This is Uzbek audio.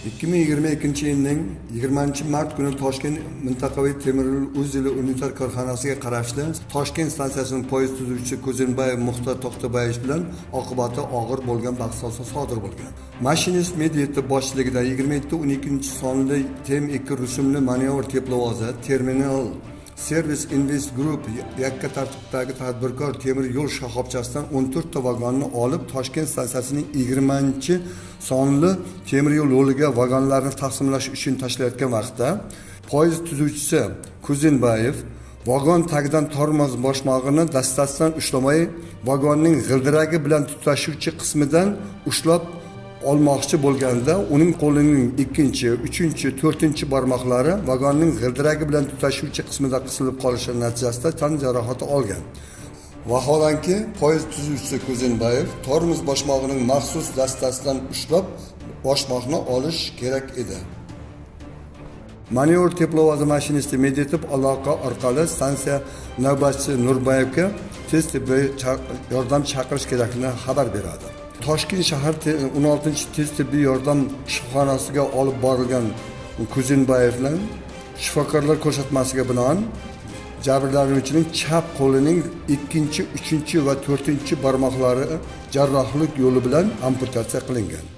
2022-yilning 20-mart kuni Toshkent mintaqaviy temiryo'l o'zili unitar korxonasiga qarashli Toshkent stansiyasining poyezd tuzuvchisi Ko'zinbayev Muxtor To'xtabayevich bilan oqibati og'ir bo'lgan bahs sodir bo'lgan. Mashinist Medvedev boshchiligida 27-12 sonli TM2 rusumli manevr teplovozi terminal Service Invest Group yakka tartibdagi tadbirkor temir yo'l shoxobchasidan 14 ta vagonni olib Toshkent stansiyasining 20-sonli temir yo'l yo'liga vagonlarni taqsimlash uchun tashlayotgan vaqtda poyezd tuzuvchisi Ko'zinbayev vagon tagidan tormoz boshmog'ini dastasidan ushlamay vagonning g'ildiragi bilan tutashuvchi qismidan ushlab olmoqchi bo'lganda uning qo'lining 2, 3, 4 barmoqlari vagonning g'ildiragi bilan tutashuvchi qismida qisilib qolishi natijasida tan jarohati olgan. Vaholanki, poyezd tuzuvchisi Ko'zinbayev tormoz boshmog'ining maxsus dastasidan ushlab boshmoqni olish kerak edi. Manevr teplovozi mashinisti Medvedev aloqa orqali stansiya navbatchisi Nurbayevga tez tibbiy yordam chaqirish kerakligini xabar beradi. Toshkent shahar 16-tez tibbiy yordam shifoxonasiga olib borilgan Ko'zinbayevlar shifokorlar ko'rsatmasiga binoan jabrlanuvchining chap qo'lining 2, 3 va 4 barmoqlari jarrohlik yo'li bilan amputatsiya qilingan.